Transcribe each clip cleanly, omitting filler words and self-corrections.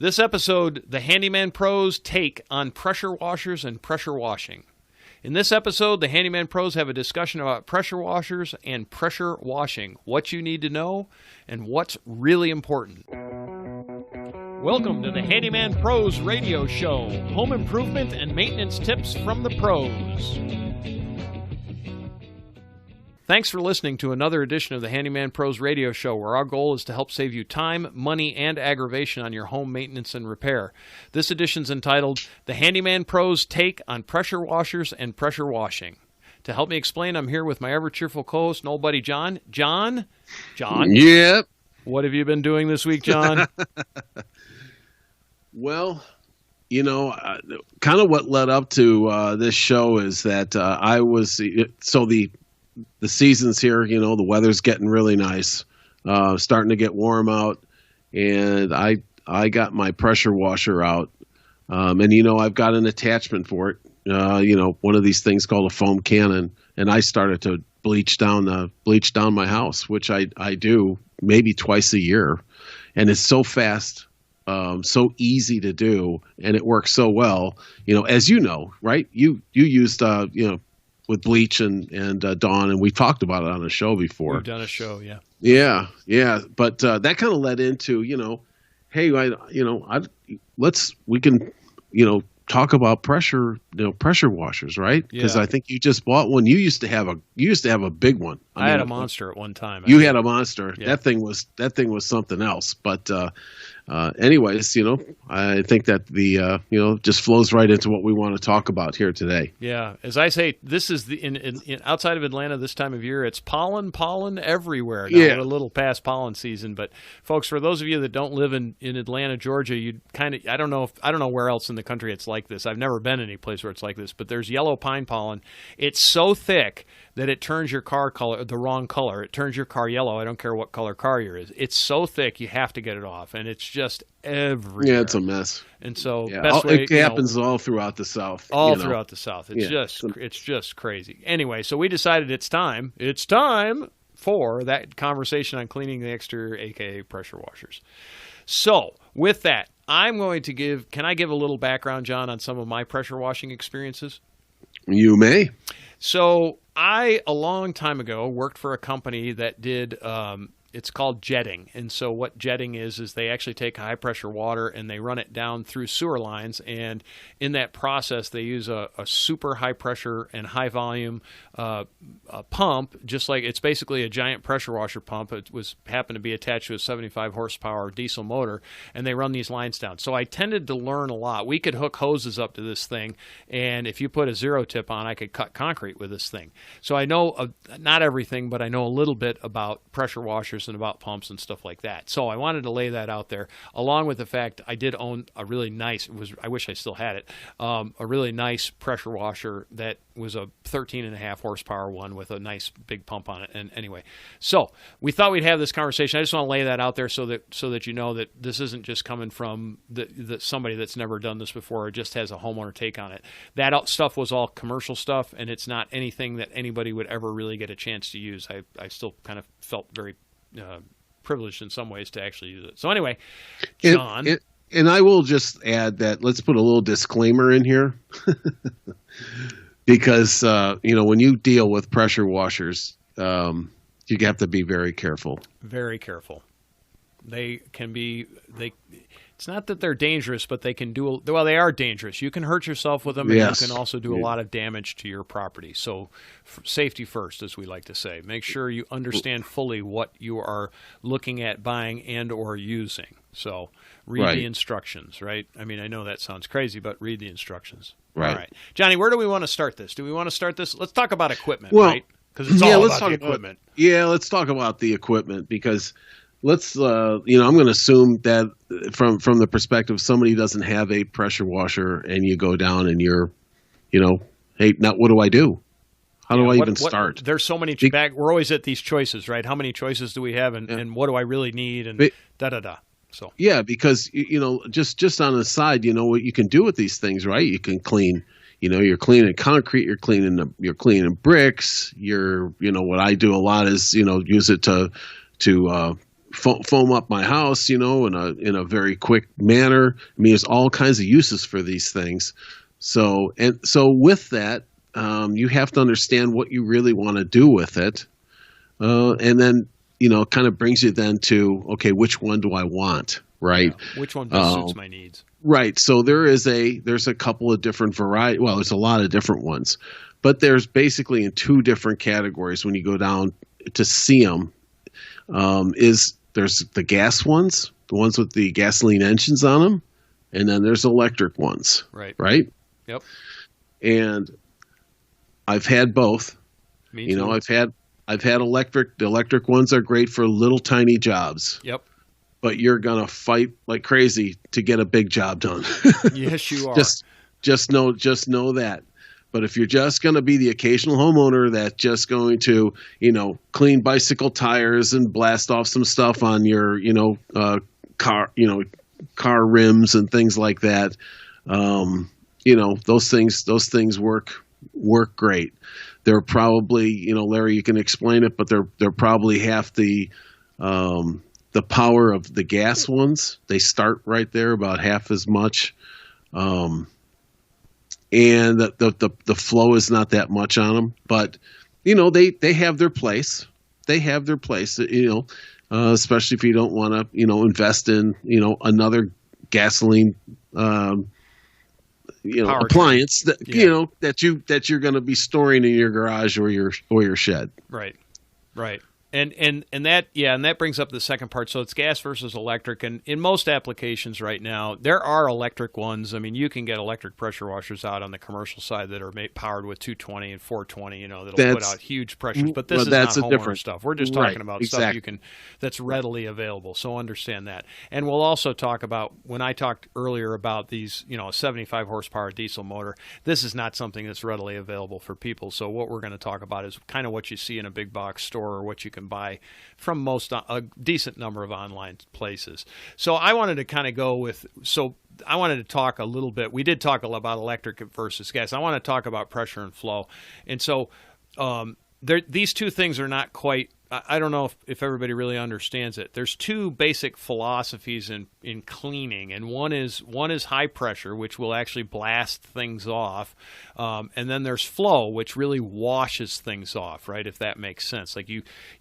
This episode, the Handyman Pros take on pressure washers and pressure washing. In this episode, the Handyman Pros have a discussion about pressure washers and pressure washing, what you need to know, and what's really important. Welcome to the Handyman Pros radio show, home improvement and maintenance tips from the pros. Thanks for listening to another edition of the Handyman Pros radio show, where our goal is to help save you time, money, and aggravation on your home maintenance and repair. This edition's entitled, The Handyman Pros Take on Pressure Washers and Pressure Washing. To help me explain, I'm here with my ever-cheerful co-host and old buddy, John. John? Yep. What have you been doing this week, John? Well, kind of what led up to this show is that the season's here, the weather's getting really nice, starting to get warm out, and I got my pressure washer out, and I've got an attachment for it, one of these things called a foam cannon, and I started to bleach down my house, which I do maybe twice a year, and it's so fast, so easy to do, and it works so well, as you know, right? You used with bleach and Dawn, and we talked about it on a show before. We've done a show, yeah. Yeah. But that kind of led into, hey, we can talk about pressure washers, right? Because I think you just bought one. You used to have a big one. I had a monster at one time. You had a monster. Yeah. That thing was something else. But anyways, I think that the just flows right into what we want to talk about here today. Yeah, as I say, this is in outside of Atlanta this time of year. It's pollen everywhere. Now, we're a little past pollen season, but folks, for those of you that don't live in Atlanta, Georgia, you kind of I don't know where else in the country it's like this. I've never been any place where it's like this, but there's yellow pine pollen. It's so thick that it turns your car color the wrong color. It turns your car yellow. I don't care what color car you're in. It's so thick you have to get it off, and it's just everywhere. Yeah, it's a mess. And so it happens all throughout the South. Throughout the South. It's just crazy. Anyway, so we decided it's time for that conversation on cleaning the exterior, aka pressure washers. So with that, I'm going to can I give a little background, John, on some of my pressure washing experiences? You may. So I, a long time ago, worked for a company that did, it's called jetting. And so what jetting is they actually take high pressure water and they run it down through sewer lines. And in that process, they use a super high pressure and high volume pump, just like it's basically a giant pressure washer pump. It happened to be attached to a 75 horsepower diesel motor, and they run these lines down. So I tended to learn a lot. We could hook hoses up to this thing, and if you put a zero tip on, I could cut concrete with this thing. So I know not everything, but I know a little bit about pressure washers and about pumps and stuff like that. So I wanted to lay that out there, along with the fact I did own a really nice, I wish I still had it, a really nice pressure washer that was a 13.5 horsepower one with a nice big pump on it. And anyway, so we thought we'd have this conversation. I just want to lay that out there so that you know that this isn't just coming from somebody that's never done this before or just has a homeowner take on it. That stuff was all commercial stuff, and it's not anything that anybody would ever really get a chance to use. I still kind of felt very privileged in some ways to actually use it. So anyway, John. And I will just add that let's put a little disclaimer in here. Because, when you deal with pressure washers, you have to be very careful. Very careful. They can be, it's not that they're dangerous, but they can they are dangerous. You can hurt yourself with them, and you can also do a lot of damage to your property. So safety first, as we like to say. Make sure you understand fully what you are looking at buying and or using. So read the instructions, right? I mean, I know that sounds crazy, but read the instructions. Right. All right. Johnny, where do we want to start this? Do we want to start this? Let's talk about equipment, right? Because it's all about the equipment. Let's talk about the equipment because I'm going to assume that from the perspective somebody doesn't have a pressure washer and you go down and you're, hey, now what do I do? How do I even start? There's so many we're always at these choices, right? How many choices do we have and what do I really need and da-da-da. So yeah, because just on the side, what you can do with these things, right? You can clean, you're cleaning concrete, you're cleaning bricks. What I do a lot is use it to foam up my house, in a very quick manner. I mean, there's all kinds of uses for these things. So with that, you have to understand what you really want to do with it, and then it kind of brings you then to, okay, which one do I want, right? Yeah. Which one best suits my needs? Right. So there's a couple of different variety. Well, there's a lot of different ones, but there's basically in two different categories when you go down to see them. There's the gas ones, the ones with the gasoline engines on them, and then there's electric ones. Right. Right. Yep. And I've had both. Me too. I've had electric. The electric ones are great for little tiny jobs. Yep. But you're gonna fight like crazy to get a big job done. Yes, you are. Just know that. But if you're just going to be the occasional homeowner that's just going to, clean bicycle tires and blast off some stuff on your, car rims and things like that, those things work great. They're probably, Larry, you can explain it, but they're probably half the power of the gas ones. They start right there about half as much. And the flow is not that much on them, but they have their place. They have their place, especially if you don't want to invest in another gasoline appliance that that you're going to be storing in your garage or your shed. Right. And that brings up the second part. So it's gas versus electric, and in most applications right now, there are electric ones. I mean, you can get electric pressure washers out on the commercial side that are powered with 220 and 420. That'll put out huge pressures. But this is not homeowner stuff. We're just talking about stuff that's readily available. So understand that. And we'll also talk about, when I talked earlier about these, a 75 horsepower diesel motor. This is not something that's readily available for people. So what we're going to talk about is kind of what you see in a big box store or what you can buy from a decent number of online places. So I wanted to kind of I wanted to talk a little bit. We did talk about electric versus gas. I want to talk about pressure and flow. And so these two things are not quite, I don't know if everybody really understands it. There's two basic philosophies in cleaning, and one is high pressure, which will actually blast things off, and then there's flow, which really washes things off, right? If that makes sense. Like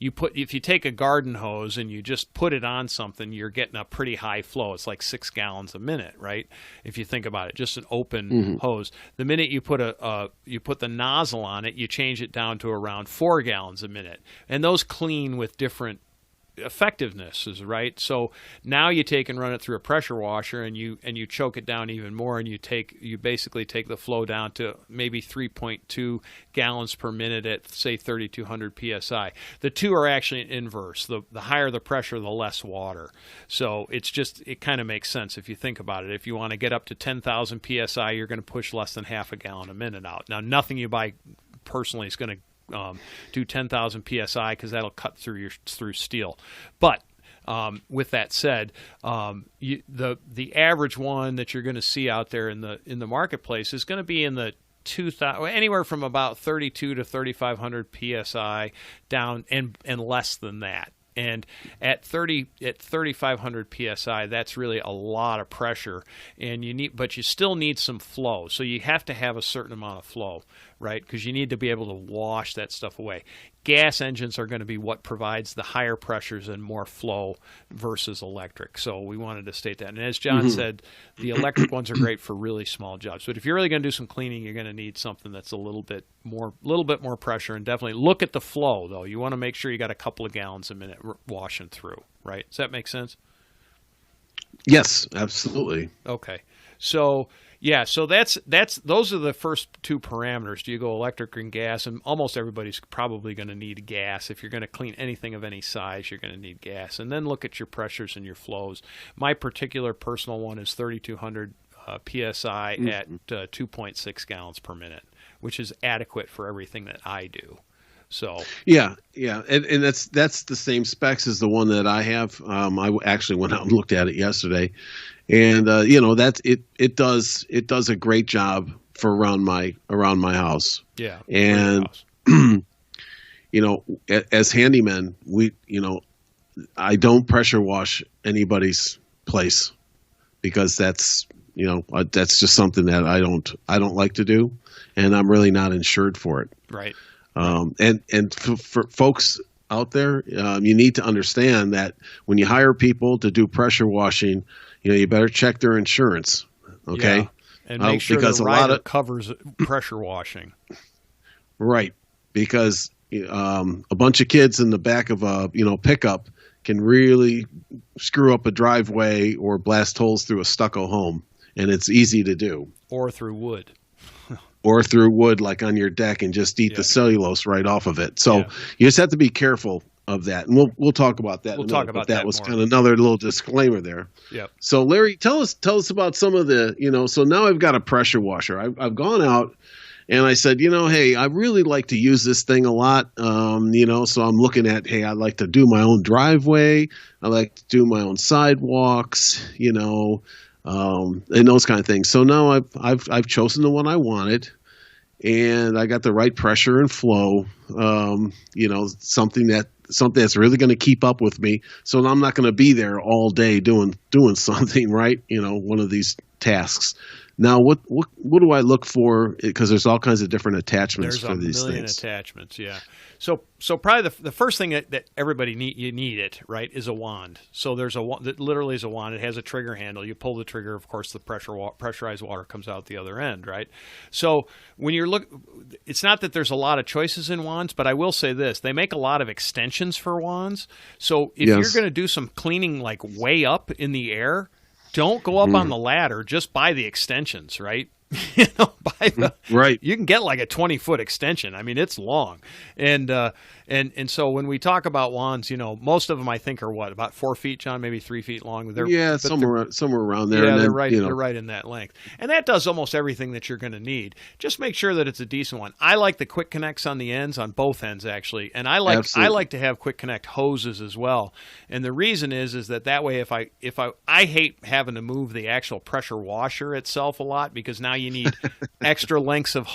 if you take a garden hose and you just put it on something, you're getting a pretty high flow. It's like 6 gallons a minute, right? If you think about it, just an open hose. The minute you put the nozzle on it, you change it down to around 4 gallons a minute, and those clean with different effectivenesses, right? So now you take and run it through a pressure washer, and you choke it down even more, and you basically take the flow down to maybe 3.2 gallons per minute at, say, 3,200 psi. The two are actually inverse. The higher the pressure, the less water. So it kind of makes sense if you think about it. If you want to get up to 10,000 psi, you're going to push less than half a gallon a minute out. Now, nothing you buy personally is going to do 10,000 psi, because that'll cut through steel. But with that said, the average one that you're going to see out there in the marketplace is going to be in the anywhere from about 32 to 3,500 psi down and less than that. And at 3,500 psi, that's really a lot of pressure, but you still need some flow. So you have to have a certain amount of flow, right? Because you need to be able to wash that stuff away. Gas engines are going to be what provides the higher pressures and more flow versus electric. So we wanted to state that. And as John said, the electric ones are great for really small jobs. But if you're really going to do some cleaning, you're going to need something that's a little bit more pressure. And definitely look at the flow, though. You want to make sure you got a couple of gallons a minute washing through, right? Does that make sense? Yes, absolutely. Okay. So yeah, so those are the first two parameters. Do you go electric and gas? And almost everybody's probably going to need gas. If you're going to clean anything of any size, you're going to need gas. And then look at your pressures and your flows. My particular personal one is 3,200 psi at 2.6 gallons per minute, which is adequate for everything that I do. So yeah, and that's the same specs as the one that I have. I actually went out and looked at it yesterday, and it does a great job for around my house. Yeah, and as handymen, I don't pressure wash anybody's place because that's just something that I don't like to do, and I'm really not insured for it. Right. And for folks out there, you need to understand that when you hire people to do pressure washing, you better check their insurance. Okay. Yeah. And make sure because the rider covers pressure washing. Right. Because a bunch of kids in the back of a pickup can really screw up a driveway or blast holes through a stucco home, and it's easy to do. Or through wood. Or through wood, like on your deck, and just eat the cellulose right off of it. So you just have to be careful of that, and we'll talk about that. We'll talk about that. That was more. kind of another little disclaimer there. Yep. So Larry, tell us about some of the So now I've got a pressure washer. I've gone out. And I said, hey, I really like to use this thing a lot, so I'm looking at, hey, I like to do my own driveway. I like to do my own sidewalks, and those kind of things. So now I've chosen the one I wanted, and I got the right pressure and flow, something that's really going to keep up with me. So I'm not going to be there all day doing something, right? One of these tasks. Now, what do I look for? Because there's all kinds of different attachments for these things. There's a million attachments, yeah. So probably the first thing that everybody need it, right, is a wand. So there's that literally is a wand. It has a trigger handle. You pull the trigger, of course, the pressurized water comes out the other end, right? So when you're it's not that there's a lot of choices in wands, but I will say this: they make a lot of extensions for wands. So if you're going to do some cleaning like way up in the air, don't go up on the ladder. Just buy the extensions, right? Right. You can get like a 20-foot extension. I mean, it's long, and so when we talk about wands, most of them I think are about 4 feet, John, maybe 3 feet long. Somewhere around there. Yeah, and then, they're right in that length, and that does almost everything that you're going to need. Just make sure that it's a decent one. I like the quick connects on the ends, on both ends actually, and I like to have quick connect hoses as well. And the reason is that way if I hate having to move the actual pressure washer itself a lot, because now you need extra lengths of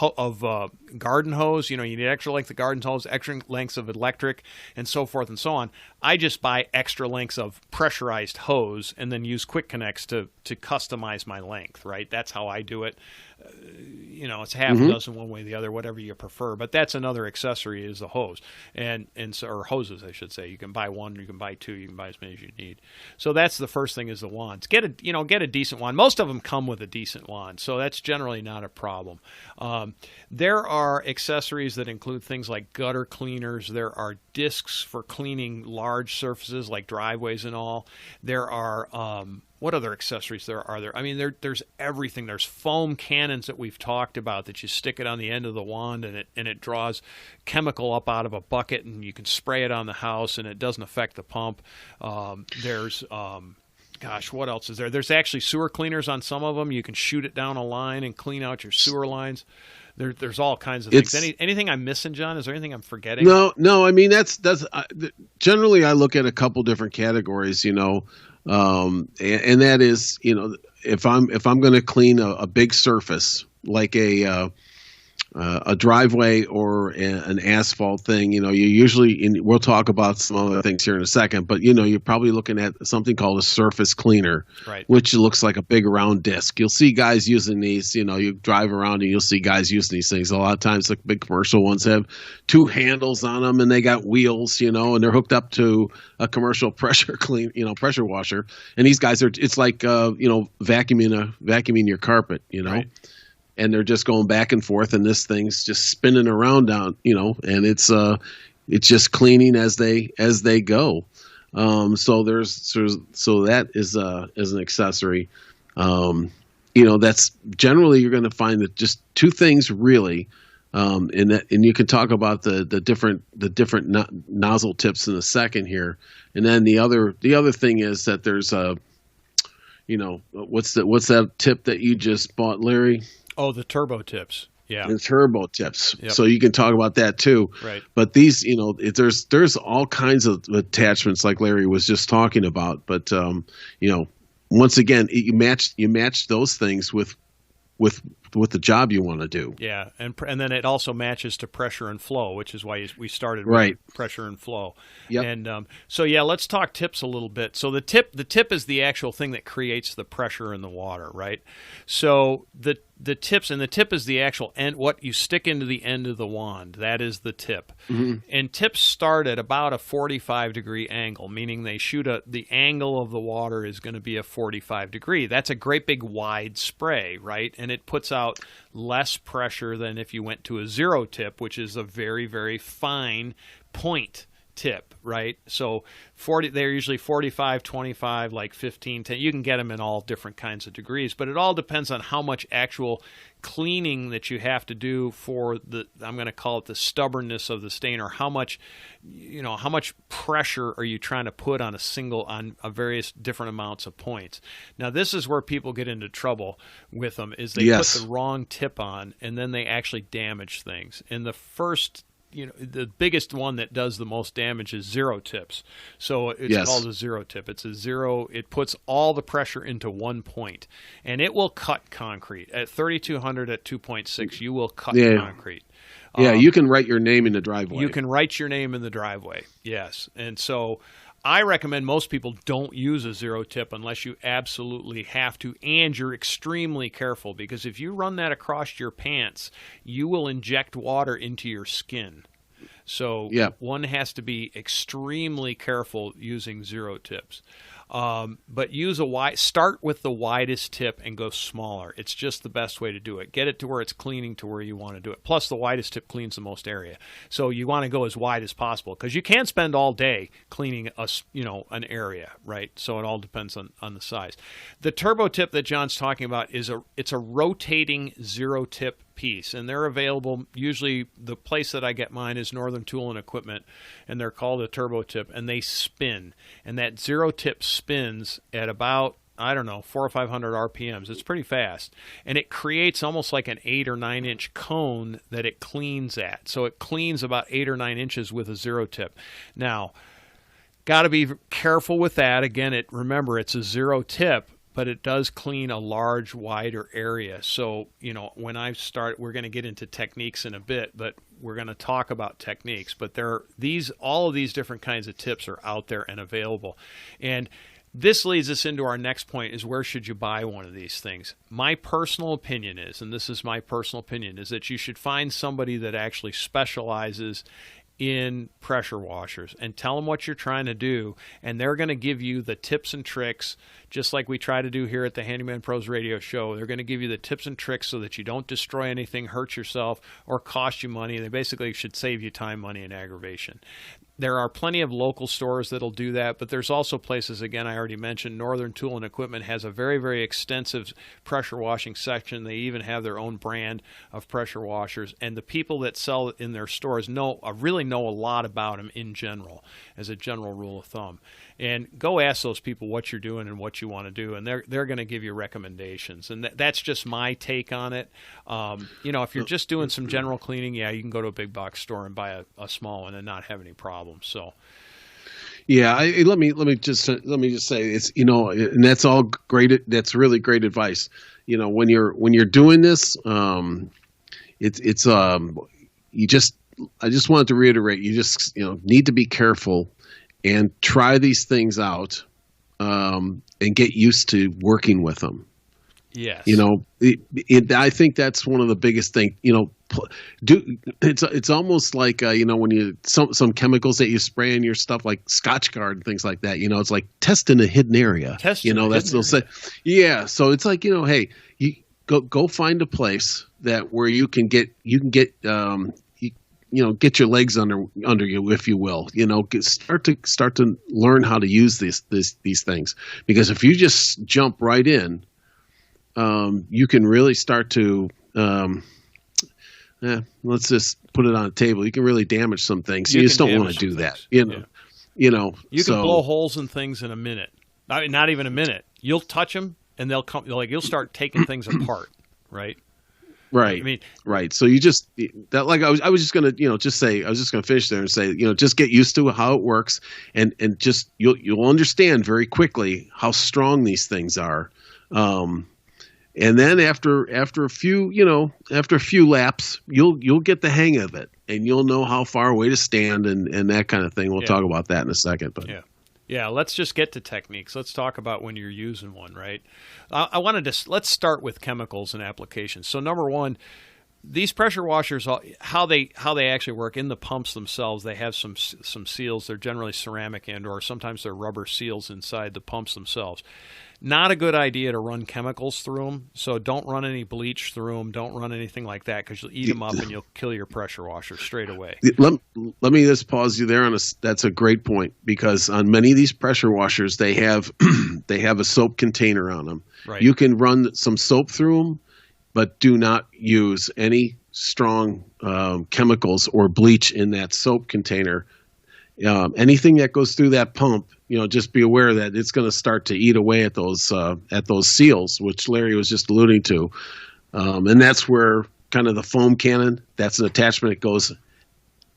garden hose. You need extra length of garden hose, extra lengths of electric, and so forth and so on. I just buy extra lengths of pressurized hose and then use quick connects to customize my length, right? That's how I do it. It's half a dozen one way or the other, whatever you prefer. But that's another accessory is the hose, or hoses, I should say. You can buy one, you can buy two, you can buy as many as you need. So that's the first thing is the wands. Get a decent wand. Most of them come with a decent wand, so that's generally not a problem. There are accessories that include things like gutter cleaners. There are discs for cleaning large surfaces like driveways and all. There are what other accessories are there? I mean, there's everything. There's foam cannons that we've talked about that you stick it on the end of the wand and it draws chemical up out of a bucket, and you can spray it on the house and it doesn't affect the pump. There's what else is there? There's actually sewer cleaners on some of them. You can shoot it down a line and clean out your sewer lines. There's all kinds of things. Anything I'm missing, John? Is there anything I'm forgetting? No. I mean, that's generally I look at a couple different categories, and that is, if I'm going to clean a big surface like a driveway or an asphalt thing, you usually, we'll talk about some other things here in a second, but you're probably looking at something called a surface cleaner, right, which looks like a big round disc. You'll see guys using these, you drive around and you'll see guys using these things. A lot of times the big commercial ones have two handles on them and they got wheels, and they're hooked up to a commercial pressure washer. And these guys it's like, vacuuming your carpet, Right. And they're just going back and forth, and this thing's just spinning around down, and it's just cleaning as they go. So that is an accessory. That's generally you're going to find that just two things really, and you can talk about the different nozzle tips in a second here, and then the other thing is that there's what's that tip that you just bought, Larry? Oh, the turbo tips. Yeah. The turbo tips. Yep. So you can talk about that too. Right. But these, there's all kinds of attachments like Larry was just talking about. But once again, you match those things with the job you want to do. Yeah, and then it also matches to pressure and flow, which is why we started Right. with pressure and flow. Yep. And so yeah, let's talk tips a little bit. So the tip is the actual thing that creates the pressure in the water, right? So the tips, and the tip is the actual end, what you stick into the end of the wand. That is the tip. Mm-hmm. And tips start at about a 45-degree angle, meaning they shoot the angle of the water is going to be a 45 degree. That's a great big wide spray, right? And it puts out less pressure than if you went to a zero tip, which is a very, very fine point tip, right? So they're usually 45, 25, like 15, 10. You can get them in all different kinds of degrees, but it all depends on how much actual cleaning that you have to do for I'm going to call it the stubbornness of the stain, or how much pressure are you trying to put on a various different amounts of points. Now, this is where people get into trouble with them, is they put the wrong tip on, and then they actually damage things. And the biggest one that does the most damage is zero tips. So it's called a zero tip. It's a zero. It puts all the pressure into one point, and it will cut concrete. At 3,200 at 2.6, you will cut concrete. Yeah, you can write your name in the driveway. You can write your name in the driveway, yes. And so I recommend most people don't use a zero tip unless you absolutely have to, and you're extremely careful, because if you run that across your pants, you will inject water into your skin. So one has to be extremely careful using zero tips. But start with the widest tip and go smaller. It's just the best way to do it. Get it to where it's cleaning to where you want to do it. Plus, the widest tip cleans the most area. So you want to go as wide as possible, because you can't spend all day cleaning an area, right? So it all depends on the size. The turbo tip that John's talking about it's a rotating zero tip piece, and they're available. Usually the place that I get mine is Northern Tool and Equipment, and they're called a turbo tip, and they spin, and that zero tip spins at about 400 or 500 RPMs. It's pretty fast, and it creates almost like an 8 or 9 inch cone that it cleans at. So it cleans about 8 or 9 inches with a zero tip. Now, got to be careful with that. Again, remember it's a zero tip, but it does clean a large, wider area. So, when I start, we're going to get into techniques in a bit, but we're going to talk about techniques. But all of these different kinds of tips are out there and available. And this leads us into our next point, is where should you buy one of these things? My personal opinion is, and this is my personal opinion, is that you should find somebody that actually specializes in pressure washers and tell them what you're trying to do, and they're going to give you the tips and tricks, just like we try to do here at the Handyman Pros Radio Show. They're going to give you the tips and tricks so that you don't destroy anything, hurt yourself, or cost you money. They basically should save you time, money, and aggravation. There are plenty of local stores that'll do that, but there's also places, again, I already mentioned, Northern Tool and Equipment has a very, very extensive pressure washing section. They even have their own brand of pressure washers, and the people that sell it in their stores really know a lot about them in general, as a general rule of thumb. And go ask those people what you're doing and what you want to do, and they're going to give you recommendations. And that's just my take on it. If you're just doing some general cleaning, you can go to a big box store and buy a small one and not have any problems. So, let me just say it's and that's all great. That's really great advice. When you're doing this, I just wanted to reiterate, you just need to be careful and try these things out, and get used to working with them. Yes. I think that's one of the biggest things. It's almost like when you some chemicals that you spray in your stuff, like Scotchgard and things like that. It's like test in a hidden area. They'll say. Yeah. So it's like hey, you go find a place where you can get get your legs under you, if you will. Start to learn how to use these things, because if you just jump right in, you can really start to let's just put it on the table. You can really damage some things. You just don't want to do that. You can blow holes in things in a minute. I mean, not even a minute. You'll touch them, and they'll come. You'll start taking things apart, right? Right. I mean, right. So you just I was just gonna finish there and say just get used to how it works, and just you'll understand very quickly how strong these things are, And then after a few, after a few laps, you'll get the hang of it, and you'll know how far away to stand and that kind of thing. We'll talk about that in a second. But yeah, let's just get to techniques. Let's talk about when you're using one, right? Let's start with chemicals and applications. So number one, these pressure washers, how they actually work in the pumps themselves, they have some seals. They're generally ceramic or sometimes they're rubber seals inside the pumps themselves. Not a good idea to run chemicals through them, so don't run any bleach through them. Don't run anything like that because you'll eat them up and you'll kill your pressure washer straight away. Let me just pause you there that's a great point, because on many of these pressure washers, they have they have a soap container on them. Right. You can run some soap through them, but do not use any strong chemicals or bleach in that soap container. Anything that goes through that pump, just be aware that it's going to start to eat away at those seals, which Larry was just alluding to. And that's where kind of the foam cannon, that's an attachment that goes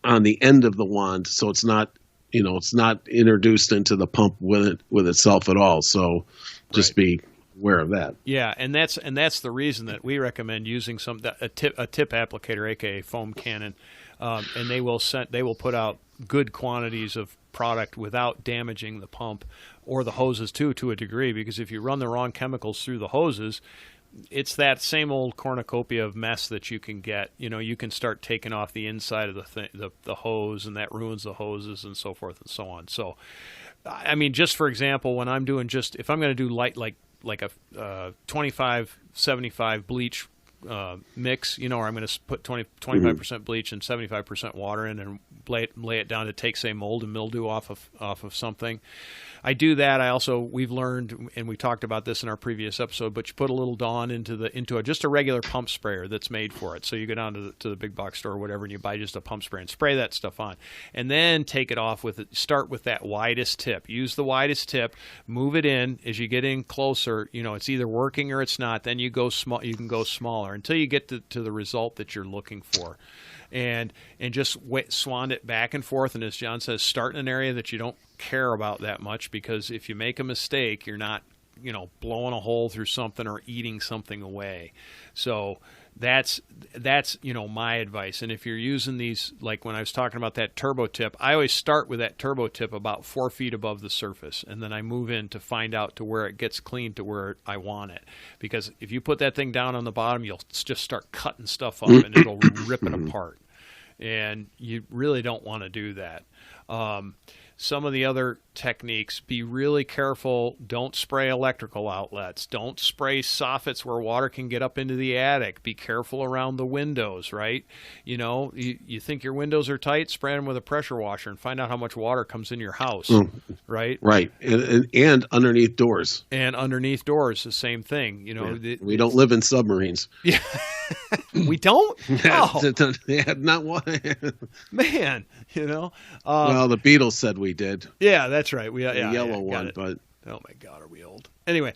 on the end of the wand, so it's not introduced into the pump with itself at all. So just be aware of that. Yeah, and that's the reason that we recommend using a tip applicator, aka foam cannon, and they will put out good quantities of product without damaging the pump or the hoses too, to a degree, because if you run the wrong chemicals through the hoses, it's that same old cornucopia of mess that you can get. You can start taking off the inside of the hose, and that ruins the hoses and so forth and so on. So, I mean, just for example, when I'm doing if I'm going to do light like a 25-75 bleach mix, or I'm going to put 25% bleach and 75% water in and lay it down to take, say, mold and mildew off of something. I do that. We've learned, and we talked about this in our previous episode, but you put a little Dawn into just a regular pump sprayer that's made for it. So you go down to the big box store or whatever, and you buy just a pump sprayer and spray that stuff on, and then take it off with it. Start with that widest tip. Use the widest tip. Move it in as you get in closer. It's either working or it's not. Then you go small. You can go smaller until you get to the result that you're looking for. And just swan it back and forth. And as John says, start in an area that you don't care about that much, because if you make a mistake, you're not, blowing a hole through something or eating something away. So that's my advice. And if you're using these, like when I was talking about that turbo tip, I always start with that turbo tip about 4 feet above the surface, and then I move in to find out to where it gets clean to where I want it. Because if you put that thing down on the bottom, you'll just start cutting stuff up and it'll rip it apart. And you really don't want to do that. Some of the other techniques, be really careful. Don't spray electrical outlets. Don't spray soffits where water can get up into the attic. Be careful around the windows, right? You think your windows are tight, spray them with a pressure washer and find out how much water comes in your house, right? Right. And underneath doors. And underneath doors, the same thing. We don't live in submarines. Yeah. We don't? Oh. Not one. Man, well, the Beatles said we did. Yeah, that's right. The yellow one, but oh my God, are we old? Anyway.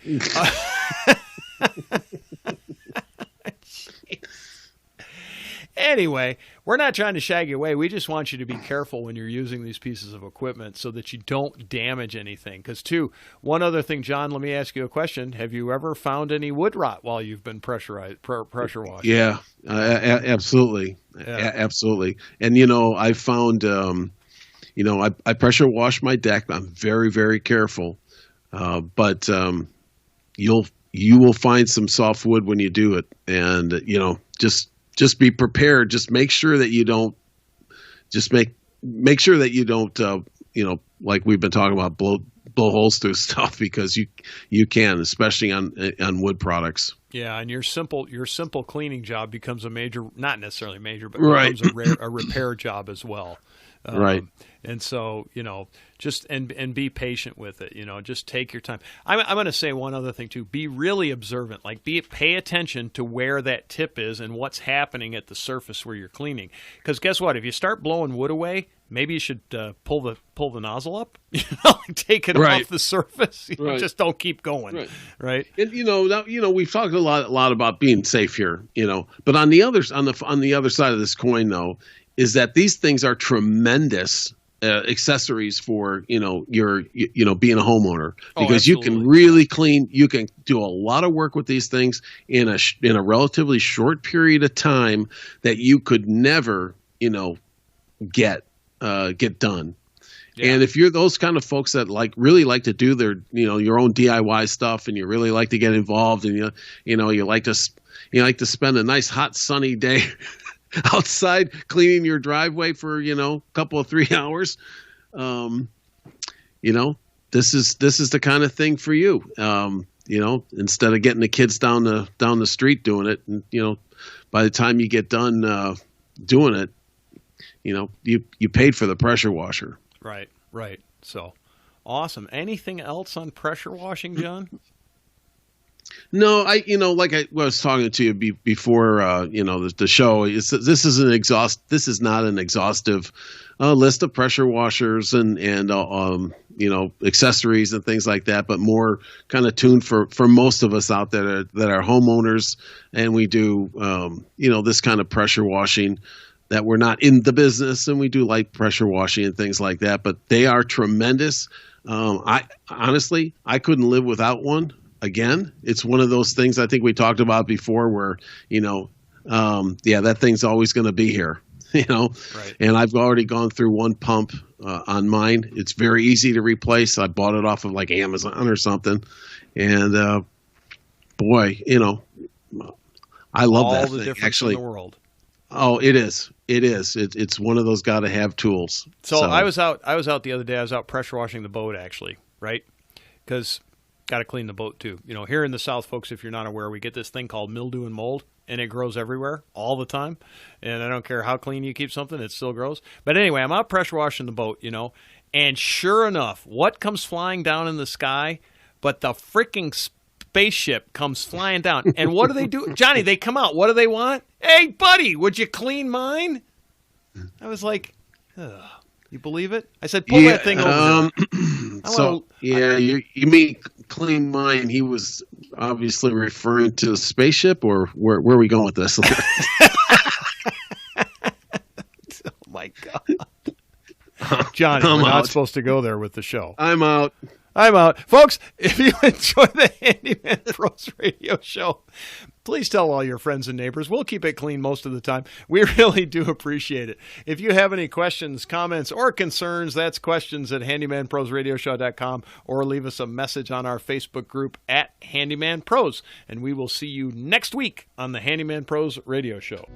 Anyway, we're not trying to shag you away. We just want you to be careful when you're using these pieces of equipment so that you don't damage anything. Because, one other thing, John, let me ask you a question. Have you ever found any wood rot while you've been pressure washing? Yeah, absolutely. Yeah. Absolutely. And, I found, I pressure wash my deck. I'm very, very careful. But you will find some soft wood when you do it. And, just be prepared. Just make sure that you don't. Just make sure that you don't. Like we've been talking about, blow holes through stuff, because you can, especially on wood products. Yeah, and your simple cleaning job becomes a major, not necessarily major, but right. becomes a repair job as well. Right. And so, just and be patient with it. Just take your time. I'm going to say one other thing too. Be really observant. Pay attention to where that tip is and what's happening at the surface where you're cleaning. Because guess what? If you start blowing wood away, maybe you should pull the nozzle up. Take it right. off the surface. Right. Just don't keep going. Right. And we've talked a lot about being safe here. But on the other side of this coin, though, is that these things are tremendous accessories for your being a homeowner, because you can absolutely. really clean. You can do a lot of work with these things in a relatively short period of time that you could never get done. Yeah. And if you're those kind of folks that really like to do their your own DIY stuff, and you really like to get involved, and you like to spend a nice hot sunny day outside cleaning your driveway for a couple of 3 hours, this is the kind of thing for you. Instead of getting the kids down the street doing it, and by the time you get done doing it, you paid for the pressure washer. Right. So, awesome. Anything else on pressure washing, John? No, like I was talking to you before, the show. This is not an exhaustive list of pressure washers and accessories and things like that, but more kind of tuned for most of us out there that are homeowners, and we do this kind of pressure washing. That we're not in the business, and we do light pressure washing and things like that, but they are tremendous. I honestly couldn't live without one. Again, it's one of those things I think we talked about before where, that thing's always going to be here, Right. And I've already gone through one pump on mine. It's very easy to replace. I bought it off of like Amazon or something. And boy, I love that the thing, difference actually. in the world. Oh, it is. It's one of those got to have tools. So I was out the other day. I was out pressure washing the boat, actually, right? Because got to clean the boat too. Here in the South, folks, if you're not aware, we get this thing called mildew and mold, and it grows everywhere all the time. And I don't care how clean you keep something, it still grows. But anyway, I'm out pressure washing the boat, and sure enough, what comes flying down in the sky but the freaking spaceship comes flying down. And what do they do? Johnny, they come out. What do they want? Hey, buddy, would you clean mine? I was like, ugh. You believe it? I said, pull that thing over. You mean clean mine? He was obviously referring to the spaceship, or where are we going with this? Oh my God, Johnny, we're not supposed to go there with the show. I'm out. Folks, if you enjoy the Handyman Pros Radio Show, please tell all your friends and neighbors. We'll keep it clean most of the time. We really do appreciate it. If you have any questions, comments, or concerns, that's questions@handymanprosradioshow.com, or leave us a message on our Facebook group @Handyman Pros. And we will see you next week on the Handyman Pros Radio Show.